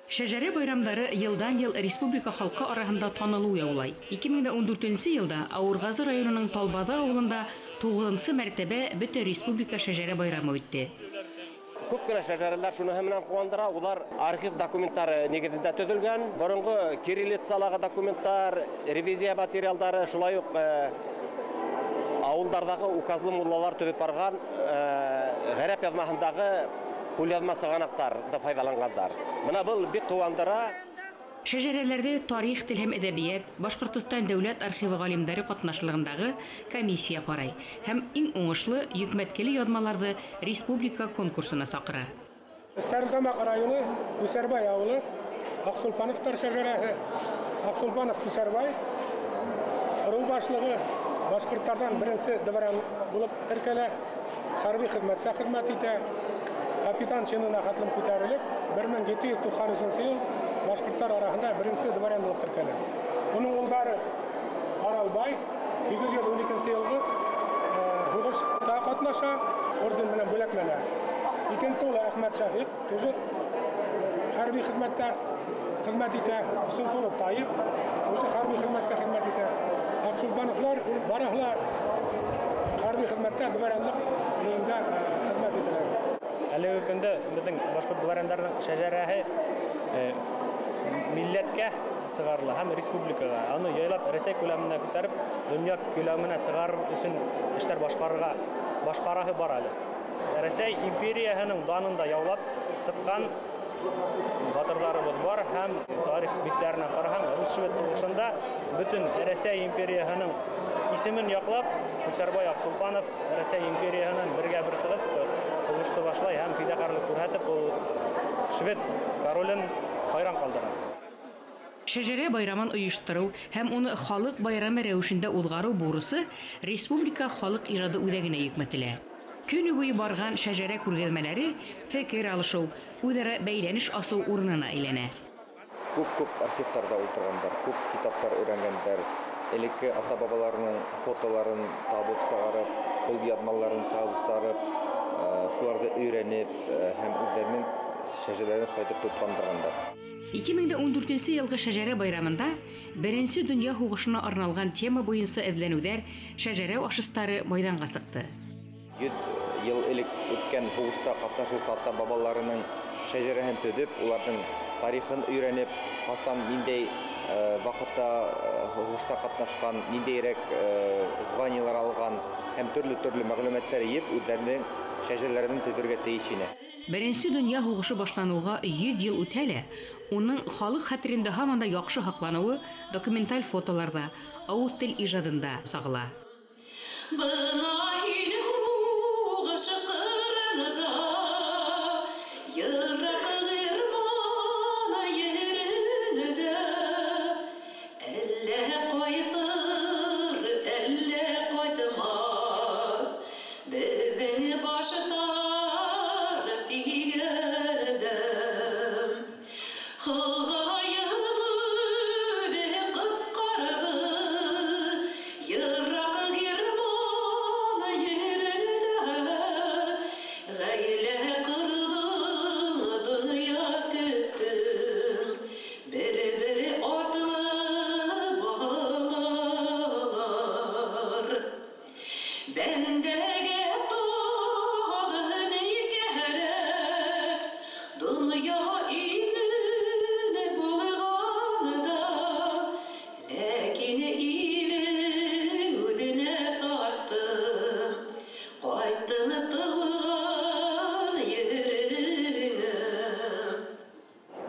Шәҗәрә байрамдары елдан-ел республика халкы арасында танылу яулай. 2014 елда Авыргазы районының Талбада авылында 9-нчы мәртәбә бөтен республика шәҗәрә байрамы үтте. Күп кенә шәҗәрәләр шуныһы менән куандыра. Улар архив документтары нигезендә төзелгән. Борынгы кириллицалагы документтар, ревизия материалдары, шулай ук авылдардагы указлы муллалар төзеп барган гарәп язмасындагы кулъязма сыганактар да файдалангандар. Менә бу бик куандыра. Шәҗәрәләрдә тарих, тел һәм әдәбият, Башкортстан дәүләт архивы галимнәре катнашлыгындагы комиссия карый һәм иң уңышлы йөкмәткеле язмаларны республика конкурсына сакыра. Стәрлетамак районы, Үсәрбай авылы, Аксулпановтар шәҗәрәсе, Аксулпанов Үсәрбай, ру башлыгы башкортлардан беренче дәвран булып теркәлә, хәрби хезмәттә хезмәт итә. Капитан чинына хәтлем күтәрелеп, 1793 ел башкортлар арасында беренче дворян булып теркәлә. Уның улдары Аралбай 1212 елгы хугышта катнаша, орден белән бүләкләнә. Икенче улы Әхмәт Шафиq тоже хәрби хезмәттә хезмәт итә. Өченче улы Таип тоже хәрби хезмәттә хезмәт итә. Аксулпановлар барыһлар хәрби хезмәттә дворянлык җирендә хезмәт итәләр. Әлеге көндә безнең башкорт дворяннарының шәҗәрәһе милләткә сыгарлы һәм республикага, аны яйлап Рәсәй күләменә күтәреп, дөнья күләменә сыгарыр өчен эшләр башкараһы бар әле. Рәсәй империяһының данында яулап сыккан батырларыбыз бар һәм тарих битләренә караһаң, рус-швед тугышында бөтен Рәсәй империяһының исемен яклап, Үсәрбай Аксулпанов Рәсәй империяһынан бергә бер сыгып, угышты башлай һәм фидакарлык күрһәтеп, ул швед королен хайран калдыра. Шәҗәрә байрамын оештыру һәм уны халык байрамы рәвешендә узгару бурысы республика халык иҗады үзәгенә йөкмәтелә. Көне буе барган шәҗәрә күргәзмәләре фикер алышу, үзара бәйләнеш асу урынына әйләнә. Күп архивларда утыргандар, күп китаптар өйрәнгәннәр, элекке ата-бабаларының фотоларын табып сыгарып, кулъязмаларын табып сарып, шуларда өйрәнеп һәм үзләренең шәҗәрәләрен сайтып тоткандыргандар. 2014 елгы шәҗәрә байрамында беренче дөнья хугышына арналган тема буенча эзләнүләр шәҗәрә ашыстары мәйданга сыкты. 100 ел элек үткән хугышта катнашучы ата-бабаларының шәҗәрәһен төзеп, уларның тарихын өйрәнеп, касан ниндәй вакытта хугышта катнашкан, ниндәйрәк званиялар алган һәм төрле мәгълүматлар йып, үзләренең шәҗәрәләрен төзергә тиеш ине. Беренче дөнья хугышы башлануга 100 ел үтәлә, уның халык хәтерендә һаман да яхшы хаклануы документаль фотоларда, авыз тел иҗадында сагыла.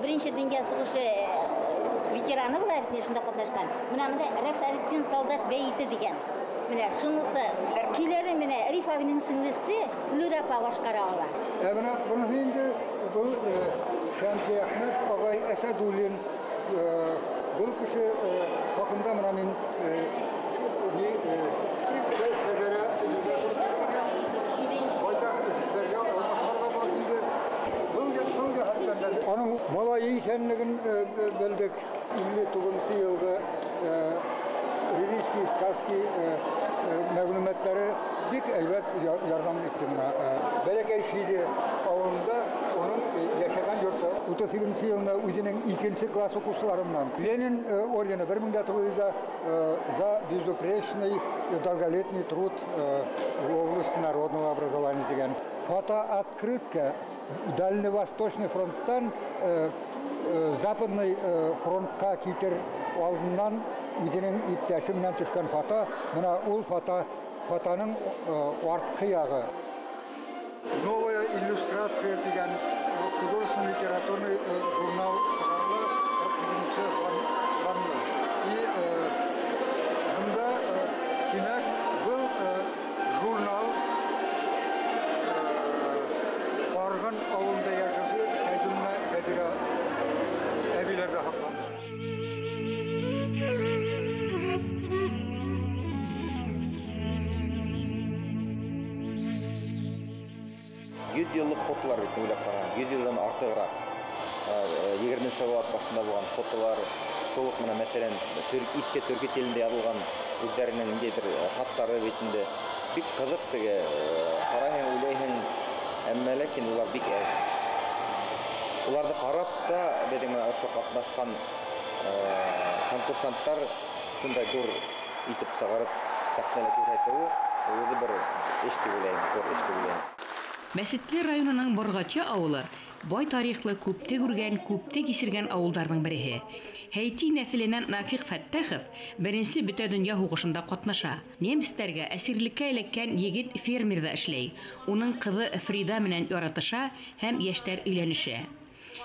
Birinci Dünya Savaşı veteranı var etnisinde katlaşkan. Mınamda Rafarettin Soldat Beyti diyen. Mine şunысы külleri mine Arif abinin singlisi Lürapa başkara ala. Ebna bunu hindi bu Şanti Ahmet Bagay Esadulin bu kişi bakımda mınamin şejere onun malayı ikənligin bildik. 59 yılda Rilski, Skaski məlumatları бик әйбәт ярдәм итте менә. Бәләкәй Шиде авылында onun yaşagan yurtta 38 yılında үзенең 2 класс укучыларыннан Ленин ордены 1900 за безупречный долголетний труд в области народного образования дигән. Фотооткрытка Дальневосточный фронттан Западный фронтка китер алдыннан үзенең иптәше белән төшкән фото, менә ул фотоның арткы ягы. Новая иллюстрация дигән художественный литературный журнал сыгарлы 47-нче санлы. И монда димәк был журнал Карган авылында яшәүче Фәйзулла Кадира әбиләргә хакланды. 100 yıllık fotolar bit uylап караган. 100 yıldan артыграк. 20 сәгать башында булган фотолар, шул ук менә мәсәлән, итке төрки телендә язылган үзләренең ниндидер хаттары битендә бик кызык теге караһаң уйлайһың, әмма ләкин улар бик әз. Уларны карап та безнең менә ошо катнашкан конкурсанттар шундай дур итеп сыгарып сәхнәле күрсәтүе үзе бер эш дип уйлыйм. Мәсетле районының Боргатья авылы бай тарихлы күпте күргән, күпте кисергән авылларның бере. Хәйти нәселеннән Нафиq Фәттахов беренче бөтен дөнья хугышында катнаша. Немецләргә әсирлеккә эләккән егет фермерда эшләй. Уның кызы Фрида менән яратыша һәм яшьтәр өйләнешә.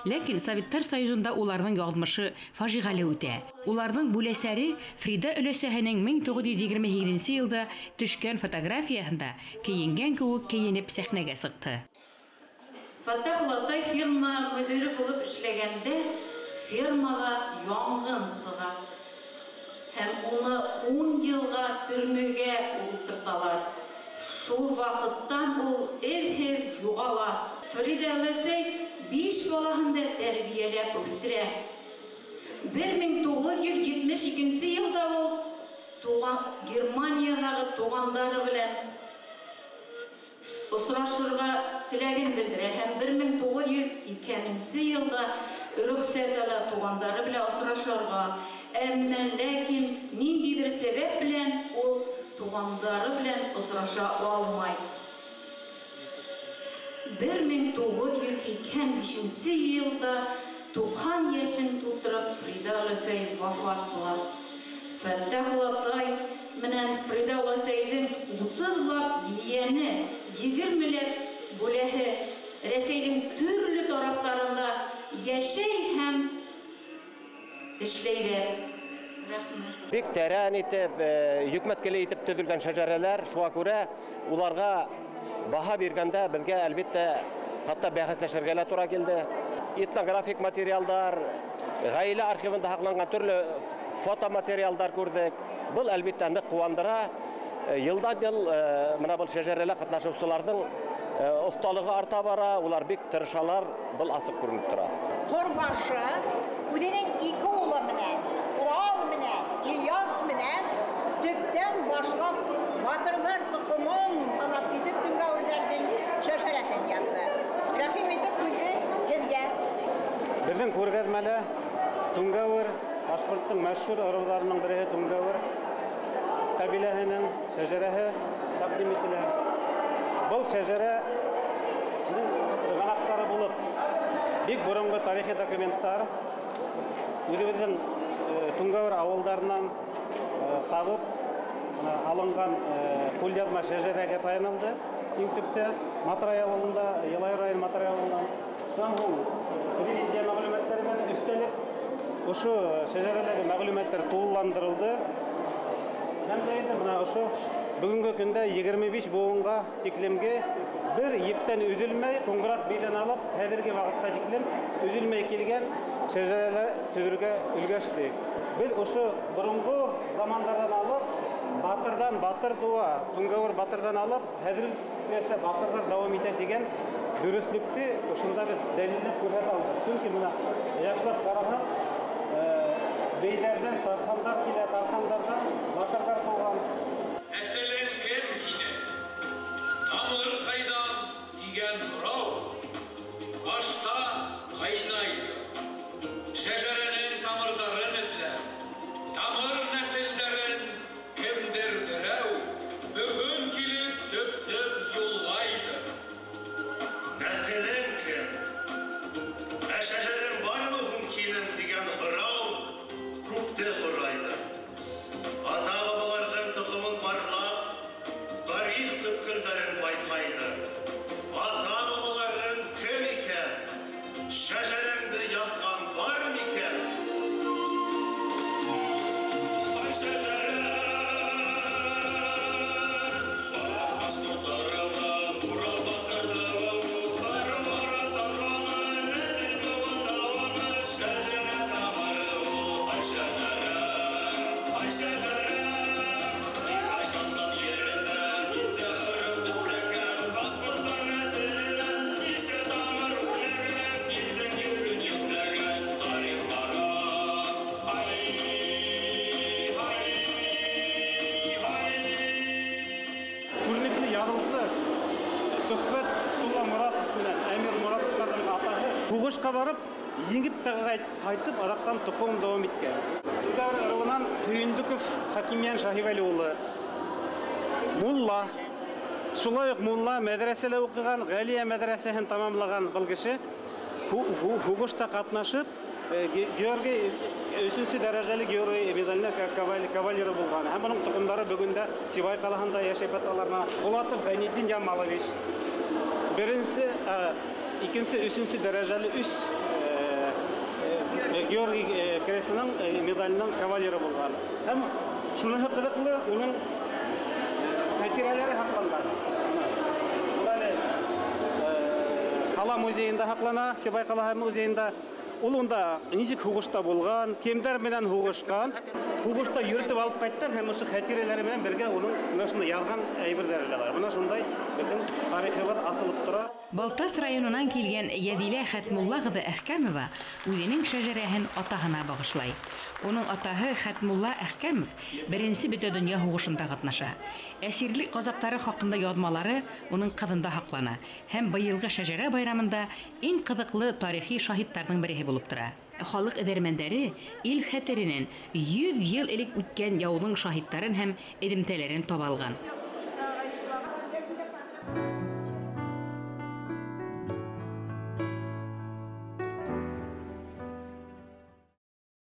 Ләкин Советтар Союзында уларның язмышы фаҗигале үтә. Уларның бүләсәре Фрида өләсәһенең 1928 елда төшкән фотографиясында киенгән кебек киенеп сәхнәгә сыкты. Фаттах Латай фирма мөдире булып эшләгәндә фермага янгын сыга. Һәм уны 10 елга төрмәгә утырталар. Шул вакыттан ул элһез югала. Фрида өләсәй 5 балаһын да тәрбияләп үстерә. 1972 елда ул Германиядагы тугандары белән осрашырга теләген белдерә һәм 1902 елда рөхсәт ала тугандары белән осрашырга. Әмма ләкин ниндидер сәбәп белән ул тугандары белән осраша алмай. 1925 елда 90 яшен тутырып Фрида өләсәй вафат була. Фаттах Латай менән Фрида өләсәйнең 30лап ияне, 20лап бүләһе Рәсәйнең төрле тарафларында яшәй һәм эшләйләр. Бик тәрән итеп, йөкмәткеле итеп төзелгән шәҗәрәләр, шуңа күрә уларга баһа биргәндә безгә әлбәттә хатта бәхәсләшергә дә туры килде. Этнографик материалдар, гаилә архивында һакланган төрле фотоматериалдар күрдек. Бұл әлбәттә нык куандыра. Елдан-ел менә бу шәҗәрәләргә катнашучыларның осталыгы арта бара, улар бик тырышалар, бұл асык күренеп тора. Корбашы үзенең 2 улы менән, Урал менән, Ильяс менән төптән башлап батырлар тукымын санап китеп дөнья үрләрдән шәҗәрәһен ятты. Рәхим итеп күрде һезгә. Безнең күргәзмәле Туңгавыр, Башкорттың мәшһүр ырыуларының бере Туңгавыр кабиләһенең шәҗәрәһе тәкъдим ителә. Бұл шәҗәрә сыганактары булып, бик борынгы тарихи документтар үзебезнең Туңгавыр авылдарынан табып алынган кулъязма шәҗәрәгә таянылды. Иң төптә Матрай авылында, Елай районы Матрай авылында телевизия мәгълүматлары белән өстәлеп, ошо шәҗәрәләрдәге мәгълүматлар тулыландырылды. Һәм дә менә ошо бүгенге көндә 25 буынга тиклемге бер ептән үзелмәй, Коңгырат бейдән алып, хәзерге вакытта тиклем үзелмәй килгән шәҗәрәләр төзергә өлгәштек. Без ошо борынгы замандардан алып, батырдан батыр туа, Туңгавыр батырдан алып, хәзергә батырлар дәвам итә дигән дөреслекте ошондагы дәлилләп күрсәтә алдык. Чөнки менә яклап карасак, бейләрдән тархандар килә, тархандардан батырлар туган. Әтелен кем һине? Şejerenin tamırların etler. Tamır nefillerin kimdir birev. Bugün kilip döpsüp yollaydı. Nefilin kim? Şejerin var mı humkinin digen hırav? Kupte hıraydı. Ata babalardan tıkımın parlap, tarih tıpkılların baykaydı. Ata babaların kim iken? Şejeremde yapkan var mı iken? Ay şejerem, varamaz kurtarama, vura bakırlama, vara vara davana, nedir baban davana, şejere damarı ol, ay şejerem, ay şejerem. Zikaykandan yerine, bize örüldü bırakan, pasportlar ezilen, bize damar ulegan, bilden yürün yüklegan, tarih bana. Ay, ay, ay. Көрнекті язылшы Үхбет Тұла Мұратов менен Әмир Мұратовтардың атағы Хуғышқа барып, еңіп қайтып, адақтан тұқым дауым еткен. Удар ырығынан Күйіндіков Хакимиян Шахивәліұлы, Мулла, Шулайық Мулла мәдрәсәлі оқыған, Ғалия мәдрәсәһен тамамлаған бұл кіші Хуғышта қатнашып, Георгий 3-сі дәрәжәлі Георгий медаліне кавалері болған. Һәм бұның тұқымдары бүгінде Сибай қалағында яшайып аталарына. Булатов Ғайниддин Жамалович. Бірінші, икенші, 3-сі дәрәжәлі Георгий кресінің медалінің кавалері болған. Һәм шуны қызықлы, оның хатиралары хақланған. Қала музейінде хақлана, Сибай қалаһы музейінде. Ул онда ничек хугышта булган, кемдер менен хугышкан, хугышта йөртеп алып кайткан һәм ошо хатиралары менен бергә уның менә шундый язган әйберләре дә бар. Менә шундай безнең тарихыбыз асылып тора. Балтас районынан килгән Ядилә Хәтмулла кызы Әхкәмова үзенең шәҗәрәһен атаһына багышлай. Уның атаһы Хәтмулла Әхкәмов беренче бөтә дөнья хугышында катнаша. Әсирлек газаптары хакында язмалары уның кызында хаклана һәм быелгы шәҗәрә байрамында иң кызыклы тарихи шаһитларның бере булып тора. Халык эҙәрмәндәре ил хәтеренән 100 ел элек үткән яулың шаһитларын һәм эҙемтәләрен таба алган.